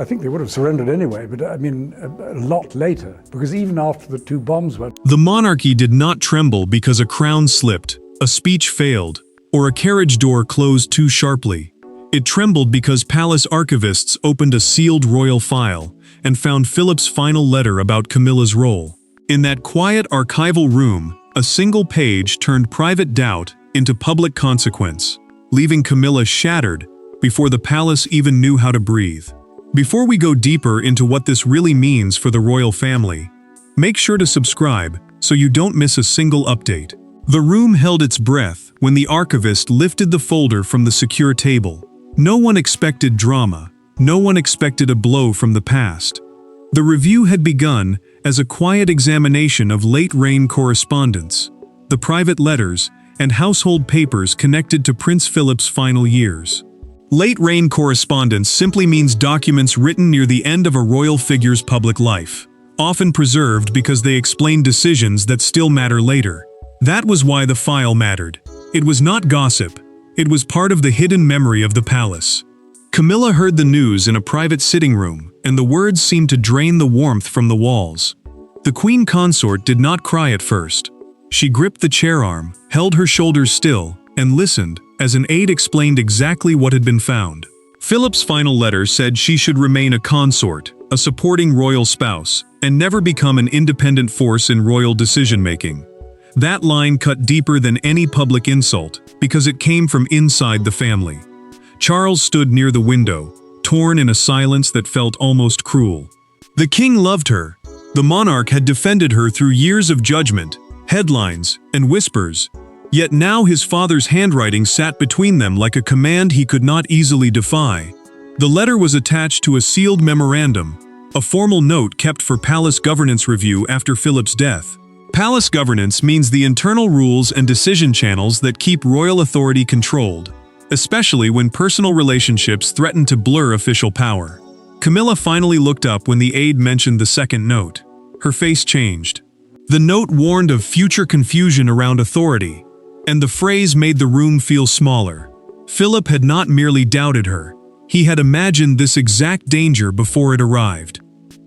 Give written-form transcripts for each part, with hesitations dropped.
I think they would have surrendered anyway, but I mean, a lot later, because even after the 2 bombs went. The monarchy did not tremble because a crown slipped, a speech failed, or a carriage door closed too sharply. It trembled because palace archivists opened a sealed royal file and found Philip's final letter about Camilla's role. In that quiet archival room, a single page turned private doubt into public consequence, leaving Camilla shattered before the palace even knew how to breathe. Before we go deeper into what this really means for the royal family, make sure to subscribe so you don't miss a single update. The room held its breath when the archivist lifted the folder from the secure table. No one expected drama. No one expected a blow from the past. The review had begun as a quiet examination of late-reign correspondence, the private letters, and household papers connected to Prince Philip's final years. Late-reign correspondence simply means documents written near the end of a royal figure's public life, often preserved because they explain decisions that still matter later. That was why the file mattered. It was not gossip. It was part of the hidden memory of the palace. Camilla heard the news in a private sitting room, and the words seemed to drain the warmth from the walls. The queen consort did not cry at first. She gripped the chair arm, held her shoulders still, and listened as an aide explained exactly what had been found. Philip's final letter said she should remain a consort, a supporting royal spouse, and never become an independent force in royal decision-making. That line cut deeper than any public insult, because it came from inside the family. Charles stood near the window, torn in a silence that felt almost cruel. The king loved her. The monarch had defended her through years of judgment, headlines, and whispers. Yet now his father's handwriting sat between them like a command he could not easily defy. The letter was attached to a sealed memorandum, a formal note kept for palace governance review after Philip's death. Palace governance means the internal rules and decision channels that keep royal authority controlled, especially when personal relationships threaten to blur official power. Camilla finally looked up when the aide mentioned the second note. Her face changed. The note warned of future confusion around authority, and the phrase made the room feel smaller. Philip had not merely doubted her. He had imagined this exact danger before it arrived.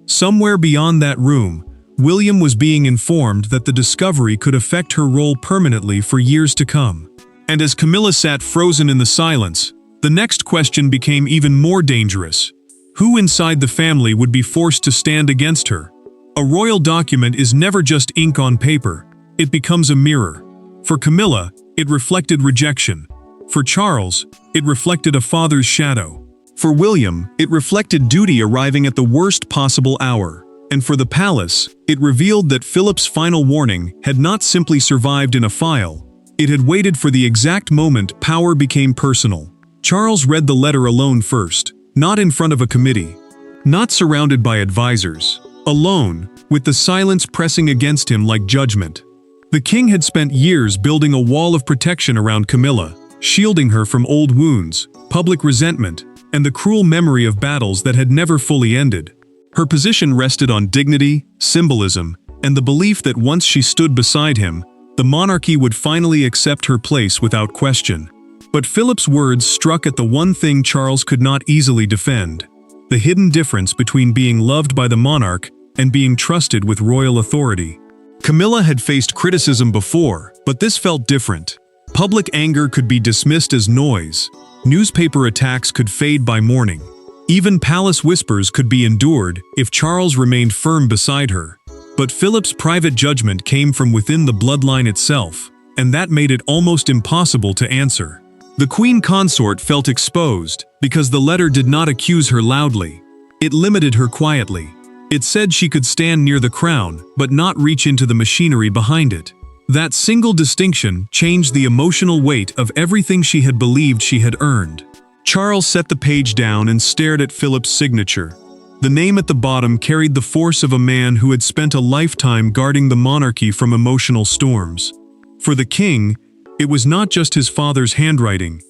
Somewhere beyond that room, William was being informed that the discovery could affect her role permanently for years to come. And as Camilla sat frozen in the silence, the next question became even more dangerous. Who inside the family would be forced to stand against her? A royal document is never just ink on paper. It becomes a mirror. For Camilla, it reflected rejection. For Charles, it reflected a father's shadow. For William, it reflected duty arriving at the worst possible hour. And for the palace, it revealed that Philip's final warning had not simply survived in a file. It had waited for the exact moment power became personal. Charles read the letter alone first, not in front of a committee, not surrounded by advisors, alone, with the silence pressing against him like judgment. The king had spent years building a wall of protection around Camilla, shielding her from old wounds, public resentment, and the cruel memory of battles that had never fully ended. Her position rested on dignity, symbolism, and the belief that once she stood beside him, the monarchy would finally accept her place without question. But Philip's words struck at the one thing Charles could not easily defend: the hidden difference between being loved by the monarch and being trusted with royal authority. Camilla had faced criticism before, but this felt different. Public anger could be dismissed as noise. Newspaper attacks could fade by morning. Even palace whispers could be endured if Charles remained firm beside her. But Philip's private judgment came from within the bloodline itself, and that made it almost impossible to answer. The queen consort felt exposed because the letter did not accuse her loudly. It limited her quietly. It said she could stand near the crown, but not reach into the machinery behind it. That single distinction changed the emotional weight of everything she had believed she had earned. Charles set the page down and stared at Philip's signature. The name at the bottom carried the force of a man who had spent a lifetime guarding the monarchy from emotional storms. For the king, it was not just his father's handwriting.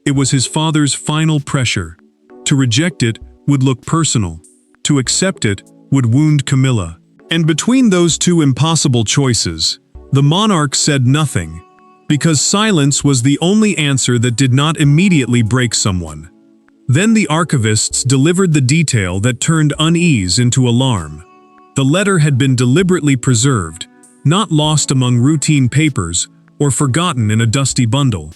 It was his father's final pressure. To reject it would look personal. To accept it would wound Camilla. And between those two impossible choices, the monarch said nothing, because silence was the only answer that did not immediately break someone. Then the archivists delivered the detail that turned unease into alarm. The letter had been deliberately preserved, not lost among routine papers or forgotten in a dusty bundle.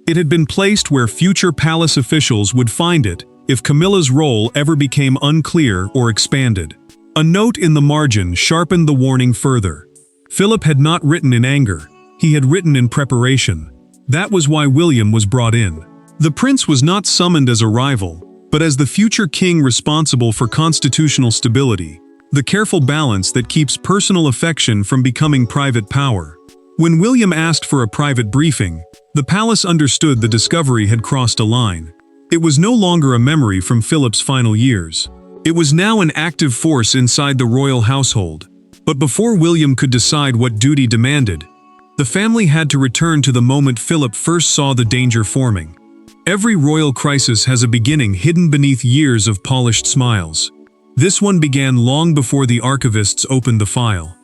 It had been placed where future palace officials would find it if Camilla's role ever became unclear or expanded. A note in the margin sharpened the warning further. Philip had not written in anger, he had written in preparation. That was why William was brought in. The prince was not summoned as a rival, but as the future king responsible for constitutional stability, the careful balance that keeps personal affection from becoming private power. When William asked for a private briefing, the palace understood the discovery had crossed a line. It was no longer a memory from Philip's final years. It was now an active force inside the royal household. But before William could decide what duty demanded, the family had to return to the moment Philip first saw the danger forming. Every royal crisis has a beginning hidden beneath years of polished smiles. This one began long before the archivists opened the file.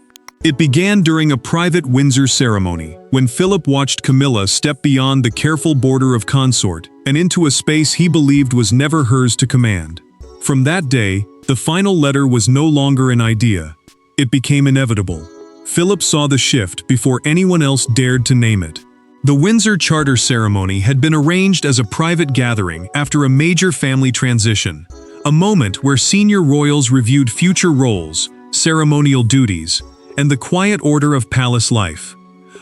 It began during a private Windsor ceremony, when Philip watched Camilla step beyond the careful border of consort and into a space he believed was never hers to command. From that day, the final letter was no longer an idea. It became inevitable. Philip saw the shift before anyone else dared to name it. The Windsor Charter ceremony had been arranged as a private gathering after a major family transition, a moment where senior royals reviewed future roles, ceremonial duties, and the quiet order of palace life.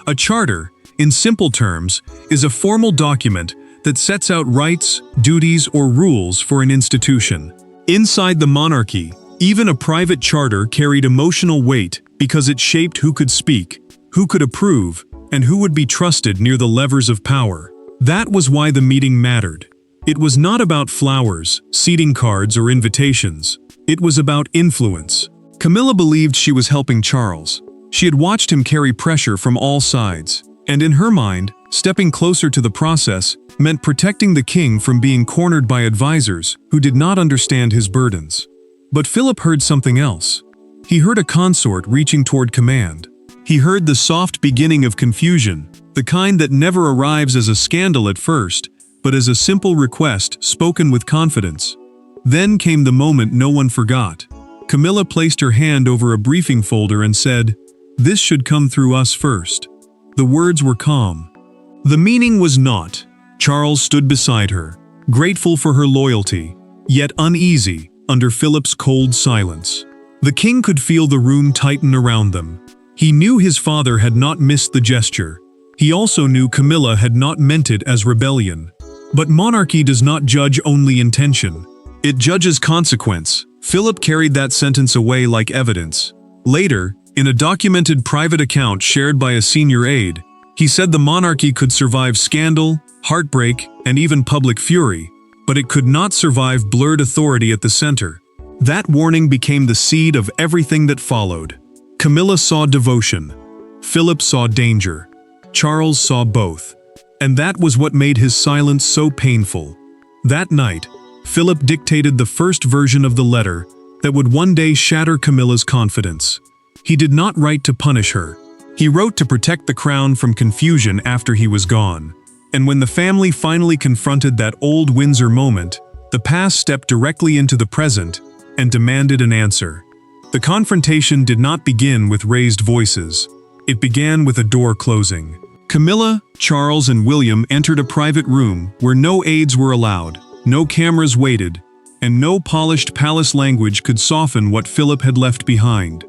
A charter, in simple terms, is a formal document that sets out rights, duties, or rules for an institution. Inside the monarchy, even a private charter carried emotional weight because it shaped who could speak, who could approve, and who would be trusted near the levers of power. That was why the meeting mattered. It was not about flowers, seating cards, or invitations. It was about influence. Camilla believed she was helping Charles. She had watched him carry pressure from all sides, and in her mind, stepping closer to the process meant protecting the king from being cornered by advisors who did not understand his burdens. But Philip heard something else. He heard a consort reaching toward command. He heard the soft beginning of confusion, the kind that never arrives as a scandal at first, but as a simple request spoken with confidence. Then came the moment no one forgot. Camilla placed her hand over a briefing folder and said, "This should come through us first." The words were calm. The meaning was not. Charles stood beside her, grateful for her loyalty, yet uneasy under Philip's cold silence. The king could feel the room tighten around them. He knew his father had not missed the gesture. He also knew Camilla had not meant it as rebellion. But monarchy does not judge only intention. It judges consequence. Philip carried that sentence away like evidence. Later, in a documented private account shared by a senior aide, he said the monarchy could survive scandal, heartbreak, and even public fury, but it could not survive blurred authority at the center. That warning became the seed of everything that followed. Camilla saw devotion. Philip saw danger. Charles saw both. And that was what made his silence so painful. That night, Philip dictated the first version of the letter that would one day shatter Camilla's confidence. He did not write to punish her. He wrote to protect the crown from confusion after he was gone. And when the family finally confronted that old Windsor moment, the past stepped directly into the present and demanded an answer. The confrontation did not begin with raised voices. It began with a door closing. Camilla, Charles, and William entered a private room where no aides were allowed, no cameras waited, and no polished palace language could soften what Philip had left behind.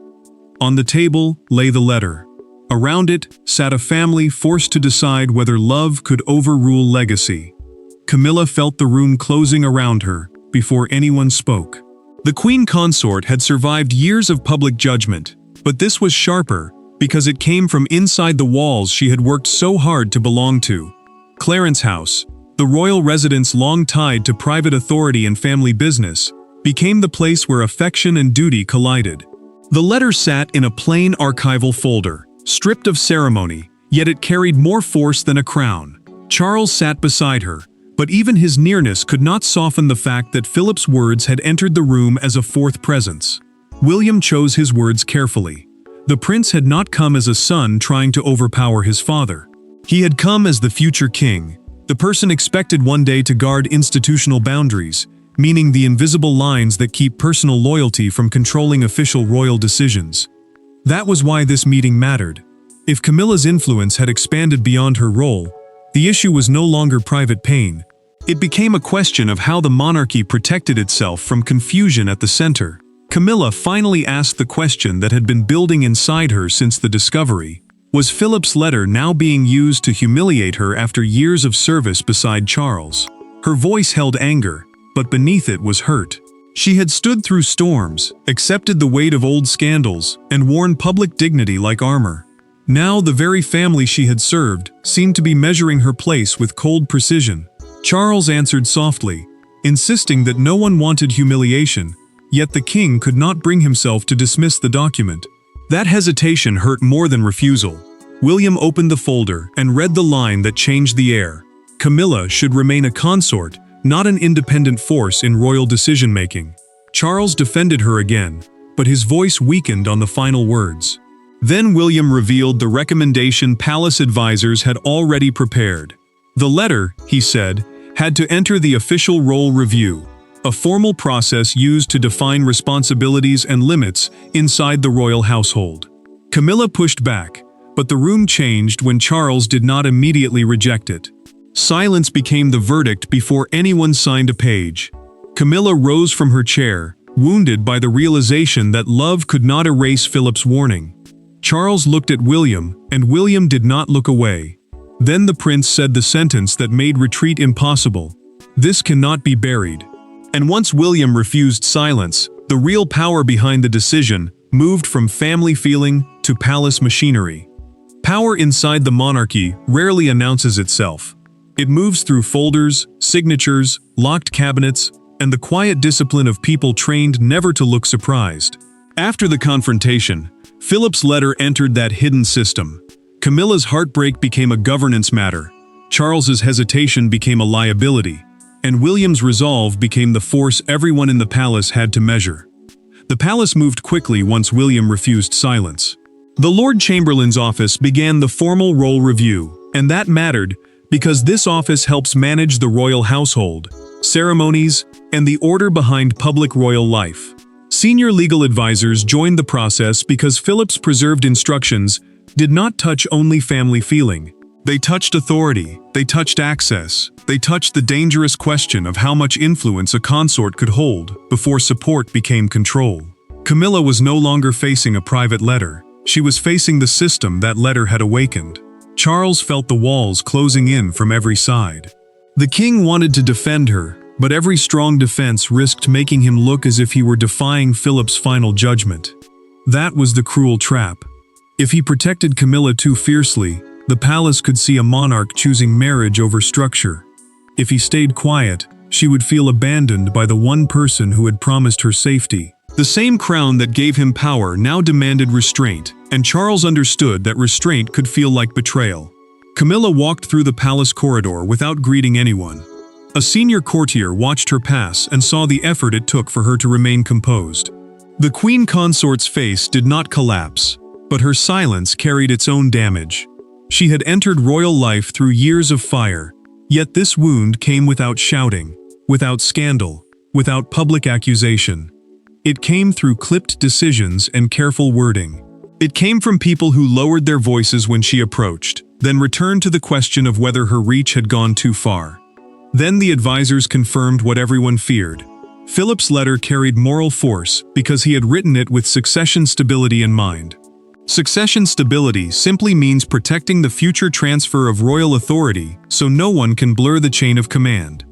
On the table lay the letter. Around it sat a family forced to decide whether love could overrule legacy. Camilla felt the room closing around her before anyone spoke. The queen consort had survived years of public judgment, but this was sharper because it came from inside the walls she had worked so hard to belong to. Clarence House, the royal residence long tied to private authority and family business, became the place where affection and duty collided. The letter sat in a plain archival folder, stripped of ceremony, yet it carried more force than a crown. Charles sat beside her, but even his nearness could not soften the fact that Philip's words had entered the room as a fourth presence. William chose his words carefully. The prince had not come as a son trying to overpower his father. He had come as the future king, The person expected one day to guard institutional boundaries, meaning the invisible lines that keep personal loyalty from controlling official royal decisions. That was why this meeting mattered. If Camilla's influence had expanded beyond her role, the issue was no longer private pain. It became a question of how the monarchy protected itself from confusion at the center. Camilla finally asked the question that had been building inside her since the discovery. Was Philip's letter now being used to humiliate her after years of service beside Charles? Her voice held anger, but beneath it was hurt. She had stood through storms, accepted the weight of old scandals, and worn public dignity like armor. Now the very family she had served seemed to be measuring her place with cold precision. Charles answered softly, insisting that no one wanted humiliation, yet the king could not bring himself to dismiss the document. That hesitation hurt more than refusal. William opened the folder and read the line that changed the air. Camilla should remain a consort, not an independent force in royal decision-making. Charles defended her again, but his voice weakened on the final words. Then William revealed the recommendation palace advisors had already prepared. The letter, he said, had to enter the official roll review, a formal process used to define responsibilities and limits inside the royal household. Camilla pushed back, but the room changed when Charles did not immediately reject it. Silence became the verdict before anyone signed a page. Camilla rose from her chair, wounded by the realization that love could not erase Philip's warning. Charles looked at William, and William did not look away. Then the prince said the sentence that made retreat impossible. This cannot be buried. And once William refused silence, the real power behind the decision moved from family feeling to palace machinery. Power inside the monarchy rarely announces itself. It moves through folders, signatures, locked cabinets, and the quiet discipline of people trained never to look surprised. After the confrontation, Philip's letter entered that hidden system. Camilla's heartbreak became a governance matter, Charles's hesitation became a liability, and William's resolve became the force everyone in the palace had to measure. The palace moved quickly once William refused silence. The Lord Chamberlain's office began the formal roll review, and that mattered because this office helps manage the royal household, ceremonies, and the order behind public royal life. Senior legal advisors joined the process because Philip's preserved instructions did not touch only family feeling. They touched authority, they touched access, they touched the dangerous question of how much influence a consort could hold before support became control. Camilla was no longer facing a private letter. She was facing the system that letter had awakened. Charles felt the walls closing in from every side. The king wanted to defend her, but every strong defense risked making him look as if he were defying Philip's final judgment. That was the cruel trap. If he protected Camilla too fiercely, the palace could see a monarch choosing marriage over structure. If he stayed quiet, she would feel abandoned by the one person who had promised her safety. The same crown that gave him power now demanded restraint, and Charles understood that restraint could feel like betrayal. Camilla walked through the palace corridor without greeting anyone. A senior courtier watched her pass and saw the effort it took for her to remain composed. The queen consort's face did not collapse, but her silence carried its own damage. She had entered royal life through years of fire, yet this wound came without shouting, without scandal, without public accusation. It came through clipped decisions and careful wording. It came from people who lowered their voices when she approached, then returned to the question of whether her reach had gone too far. Then the advisors confirmed what everyone feared. Philip's letter carried moral force because he had written it with succession stability in mind. Succession stability simply means protecting the future transfer of royal authority so no one can blur the chain of command.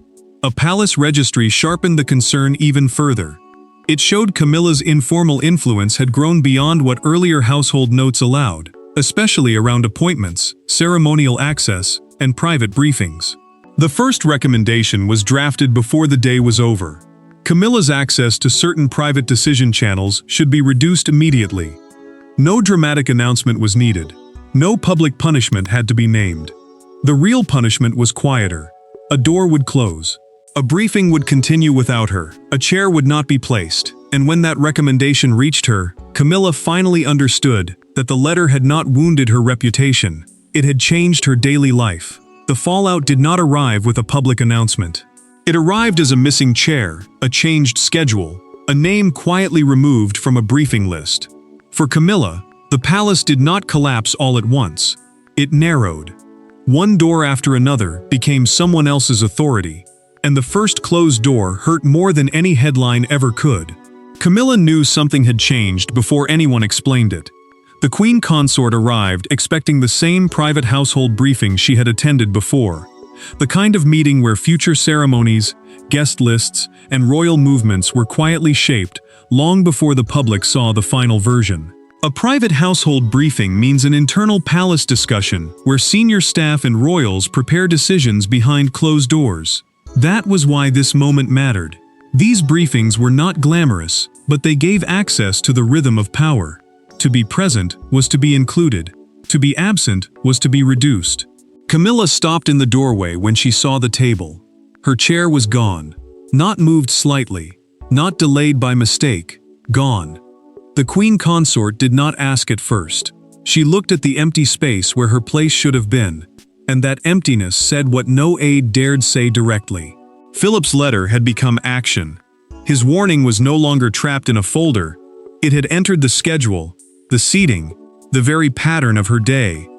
A palace registry sharpened the concern even further. It showed Camilla's informal influence had grown beyond what earlier household notes allowed, especially around appointments, ceremonial access, and private briefings. The first recommendation was drafted before the day was over. Camilla's access to certain private decision channels should be reduced immediately. No dramatic announcement was needed. No public punishment had to be named. The real punishment was quieter. A door would close. A briefing would continue without her. A chair would not be placed. And when that recommendation reached her, Camilla finally understood that the letter had not wounded her reputation. It had changed her daily life. the fallout did not arrive with a public announcement. It arrived as a missing chair, a changed schedule, a name quietly removed from a briefing list. For Camilla, the palace did not collapse all at once. It narrowed. One door after another became someone else's authority, and the first closed door hurt more than any headline ever could. Camilla knew something had changed before anyone explained it. The queen consort arrived expecting the same private household briefing she had attended before. The kind of meeting where future ceremonies, guest lists, and royal movements were quietly shaped long before the public saw the final version. A private household briefing means an internal palace discussion where senior staff and royals prepare decisions behind closed doors. That was why this moment mattered. These briefings were not glamorous, but they gave access to the rhythm of power. To be present was to be included. To be absent was to be reduced. Camilla stopped in the doorway when she saw the table. Her chair was gone. Not moved slightly. Not delayed by mistake. Gone. The queen consort did not ask at first. She looked at the empty space where her place should have been, and that emptiness said what no aide dared say directly. Philip's letter had become action. His warning was no longer trapped in a folder. It had entered the schedule, the seating, the very pattern of her day.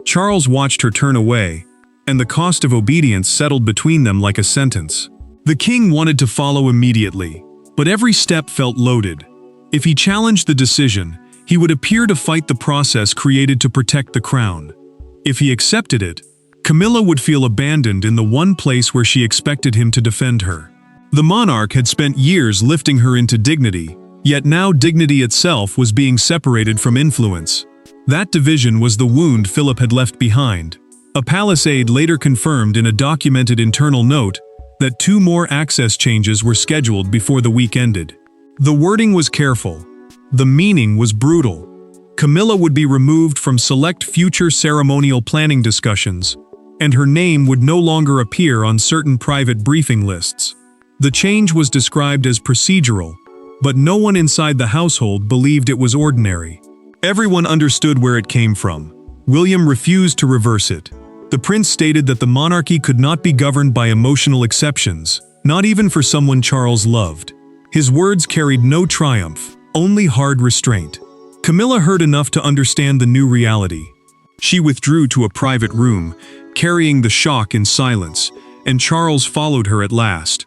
Charles watched her turn away, and the cost of obedience settled between them like a sentence. The king wanted to follow immediately, but every step felt loaded. If he challenged the decision, he would appear to fight the process created to protect the crown. If he accepted it, Camilla would feel abandoned in the one place where she expected him to defend her. The monarch had spent years lifting her into dignity, yet now dignity itself was being separated from influence. That division was the wound Philip had left behind. A palace aide later confirmed in a documented internal note that 2 more access changes were scheduled before the week ended. The wording was careful. The meaning was brutal. Camilla would be removed from select future ceremonial planning discussions, and her name would no longer appear on certain private briefing lists. The change was described as procedural, but no one inside the household believed it was ordinary. Everyone understood where it came from. William refused to reverse it. The prince stated that the monarchy could not be governed by emotional exceptions, not even for someone Charles loved. His words carried no triumph, only hard restraint. Camilla heard enough to understand the new reality. She withdrew to a private room, carrying the shock in silence, and Charles followed her at last.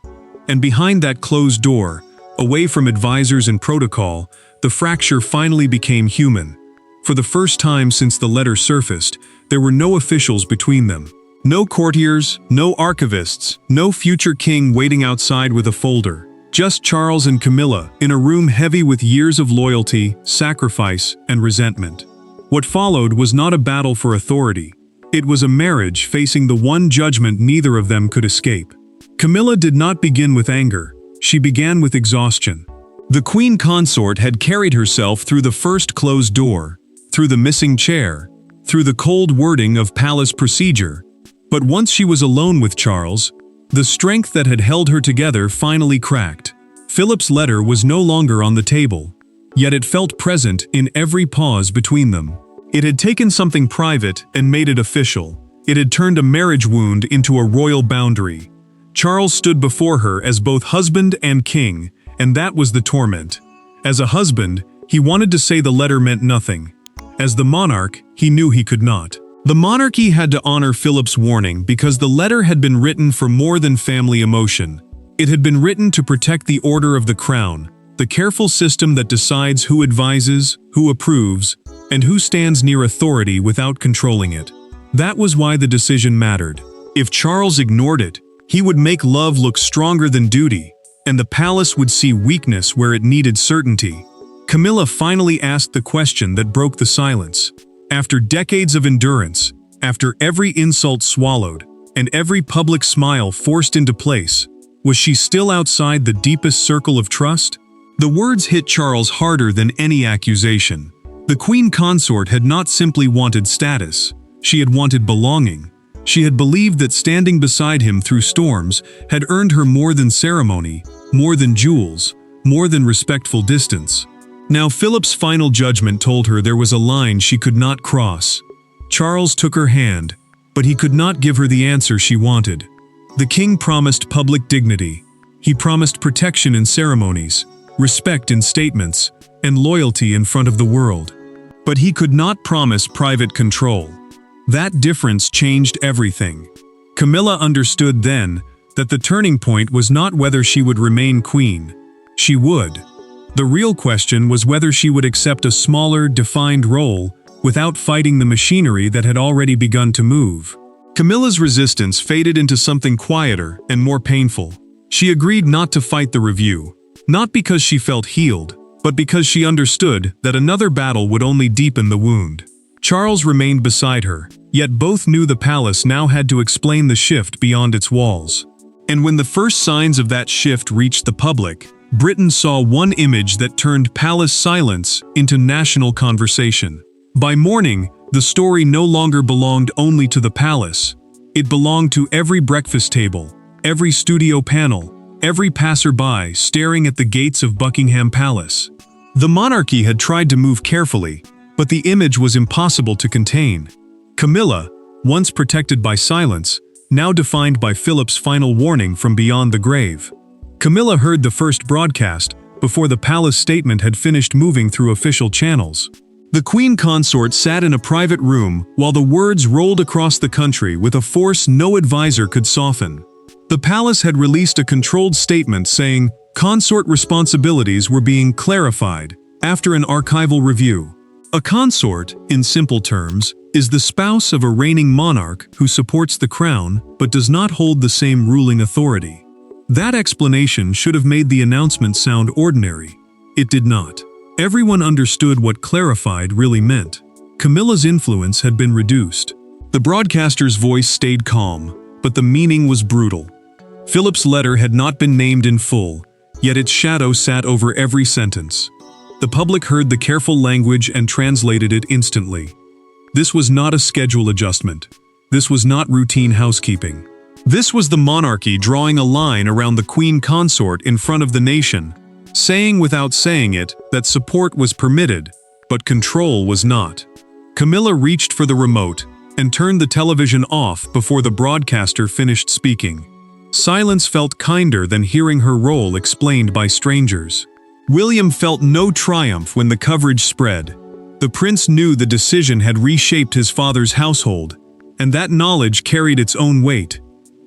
And behind that closed door, away from advisors and protocol, the fracture finally became human. For the first time since the letter surfaced, there were no officials between them. No courtiers, no archivists, no future king waiting outside with a folder. Just Charles and Camilla in a room heavy with years of loyalty, sacrifice, and resentment. What followed was not a battle for authority. It was a marriage facing the one judgment neither of them could escape. Camilla did not begin with anger. She began with exhaustion. The queen consort had carried herself through the first closed door, through the missing chair, through the cold wording of palace procedure. But once she was alone with Charles, the strength that had held her together finally cracked. Philip's letter was no longer on the table, yet it felt present in every pause between them. It had taken something private and made it official. It had turned a marriage wound into a royal boundary. Charles stood before her as both husband and king, and that was the torment. As a husband, he wanted to say the letter meant nothing. As the monarch, he knew he could not. The monarchy had to honor Philip's warning because the letter had been written for more than family emotion. It had been written to protect the order of the crown, the careful system that decides who advises, who approves, and who stands near authority without controlling it. That was why the decision mattered. If Charles ignored it, he would make love look stronger than duty, and the palace would see weakness where it needed certainty. Camilla finally asked the question that broke the silence. After decades of endurance, after every insult swallowed, and every public smile forced into place, was she still outside the deepest circle of trust? The words hit Charles harder than any accusation. The queen consort had not simply wanted status, she had wanted belonging. She had believed that standing beside him through storms had earned her more than ceremony, more than jewels, more than respectful distance. Now Philip's final judgment told her there was a line she could not cross. Charles took her hand, but he could not give her the answer she wanted. The king promised public dignity. He promised protection in ceremonies, respect in statements, and loyalty in front of the world. But he could not promise private control. That difference changed everything. Camilla understood then that the turning point was not whether she would remain queen. She would. The real question was whether she would accept a smaller, defined role without fighting the machinery that had already begun to move. Camilla's resistance faded into something quieter and more painful. She agreed not to fight the review, not because she felt healed, but because she understood that another battle would only deepen the wound. Charles remained beside her, yet both knew the palace now had to explain the shift beyond its walls. And when the first signs of that shift reached the public, Britain saw one image that turned palace silence into national conversation. By morning, the story no longer belonged only to the palace. It belonged to every breakfast table, every studio panel, every passerby staring at the gates of Buckingham Palace. The monarchy had tried to move carefully, but the image was impossible to contain. Camilla, once protected by silence, now defined by Philip's final warning from beyond the grave. Camilla heard the first broadcast before the palace statement had finished moving through official channels. The queen consort sat in a private room while the words rolled across the country with a force no advisor could soften. The palace had released a controlled statement saying consort responsibilities were being clarified after an archival review. A consort, in simple terms, is the spouse of a reigning monarch who supports the crown but does not hold the same ruling authority. That explanation should have made the announcement sound ordinary. It did not. Everyone understood what clarified really meant. Camilla's influence had been reduced. The broadcaster's voice stayed calm, but the meaning was brutal. Philip's letter had not been named in full, yet its shadow sat over every sentence. The public heard the careful language and translated it instantly. This was not a schedule adjustment. This was not routine housekeeping. This was the monarchy drawing a line around the queen consort in front of the nation, saying without saying it that support was permitted, but control was not. Camilla reached for the remote and turned the television off before the broadcaster finished speaking. Silence felt kinder than hearing her role explained by strangers. William felt no triumph when the coverage spread. The prince knew the decision had reshaped his father's household, and that knowledge carried its own weight.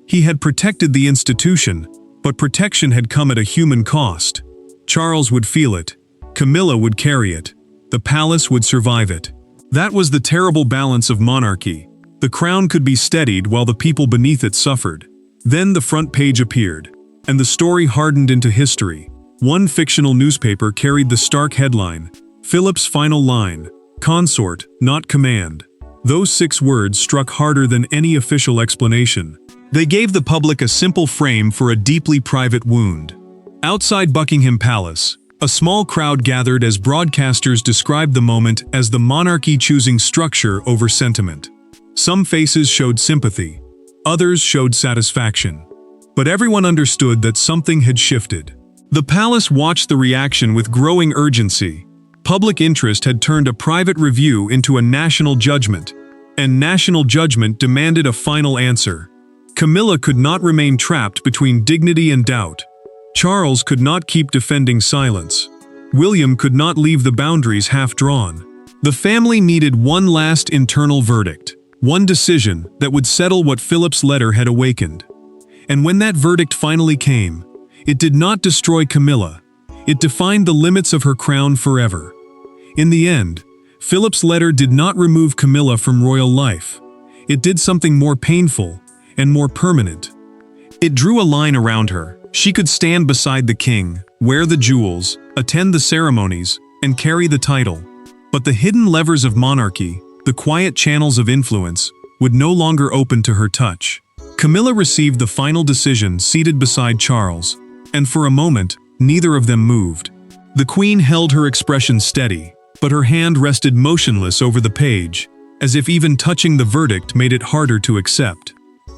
He had protected the institution, but protection had come at a human cost. Charles would feel it. Camilla would carry it. The palace would survive it. That was the terrible balance of monarchy. The crown could be steadied while the people beneath it suffered. Then the front page appeared, and the story hardened into history. One fictional newspaper carried the stark headline, Philip's final line, consort, not command. Those 6 words struck harder than any official explanation. They gave the public a simple frame for a deeply private wound. Outside Buckingham Palace, a small crowd gathered as broadcasters described the moment as the monarchy choosing structure over sentiment. Some faces showed sympathy, others showed satisfaction. But everyone understood that something had shifted. The palace watched the reaction with growing urgency. Public interest had turned a private review into a national judgment, and national judgment demanded a final answer. Camilla could not remain trapped between dignity and doubt. Charles could not keep defending silence. William could not leave the boundaries half-drawn. The family needed one last internal verdict, one decision that would settle what Philip's letter had awakened. And when that verdict finally came, it did not destroy Camilla. It defined the limits of her crown forever. In the end, Philip's letter did not remove Camilla from royal life. It did something more painful and more permanent. It drew a line around her. She could stand beside the king, wear the jewels, attend the ceremonies, and carry the title. But the hidden levers of monarchy, the quiet channels of influence, would no longer open to her touch. Camilla received the final decision seated beside Charles, and for a moment, neither of them moved. The queen held her expression steady, but her hand rested motionless over the page, as if even touching the verdict made it harder to accept.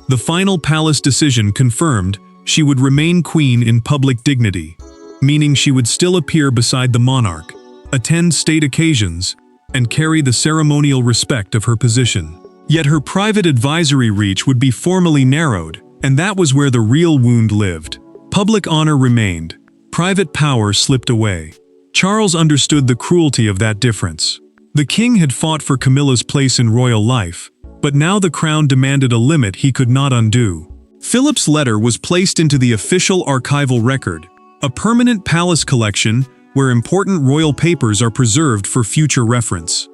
The final palace decision confirmed she would remain queen in public dignity, meaning she would still appear beside the monarch, attend state occasions, and carry the ceremonial respect of her position. Yet her private advisory reach would be formally narrowed, and that was where the real wound lived. Public honor remained. Private power slipped away. Charles understood the cruelty of that difference. The king had fought for Camilla's place in royal life, but now the crown demanded a limit he could not undo. Philip's letter was placed into the official archival record, a permanent palace collection where important royal papers are preserved for future reference.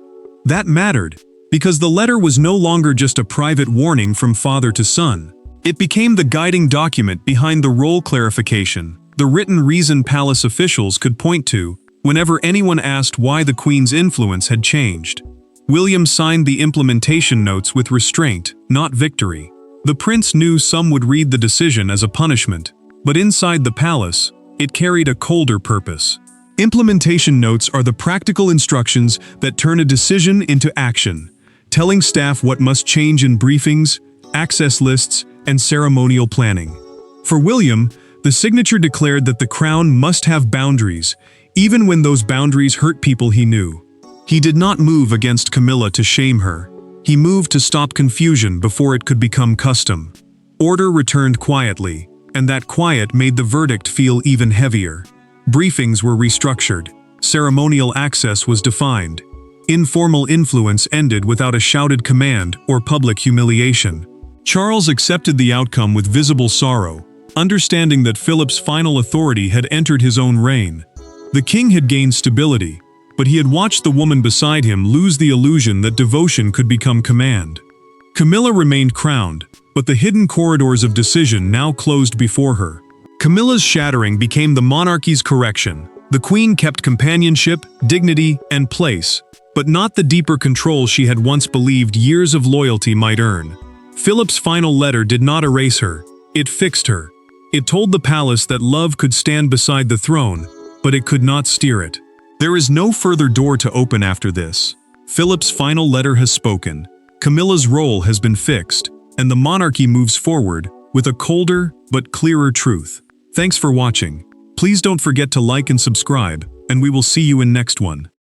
That mattered, because the letter was no longer just a private warning from father to son. It became the guiding document behind the role clarification, the written reason palace officials could point to whenever anyone asked why the Queen's influence had changed. William signed the implementation notes with restraint, not victory. The prince knew some would read the decision as a punishment, but inside the palace, it carried a colder purpose. Implementation notes are the practical instructions that turn a decision into action, telling staff what must change in briefings, access lists, and ceremonial planning. For William, the signature declared that the crown must have boundaries, even when those boundaries hurt people he knew. He did not move against Camilla to shame her. He moved to stop confusion before it could become custom. Order returned quietly, and that quiet made the verdict feel even heavier. Briefings were restructured. Ceremonial access was defined. Informal influence ended without a shouted command or public humiliation. Charles accepted the outcome with visible sorrow, understanding that Philip's final authority had entered his own reign. The king had gained stability, but he had watched the woman beside him lose the illusion that devotion could become command. Camilla remained crowned, but the hidden corridors of decision now closed before her. Camilla's shattering became the monarchy's correction. The queen kept companionship, dignity, and place, but not the deeper control she had once believed years of loyalty might earn. Philip's final letter did not erase her, it fixed her. It told the palace that love could stand beside the throne, but it could not steer it. There is no further door to open after this. Philip's final letter has spoken. Camilla's role has been fixed, and the monarchy moves forward with a colder but clearer truth. Thanks for watching. Please don't forget to like and subscribe, and we will see you in next one.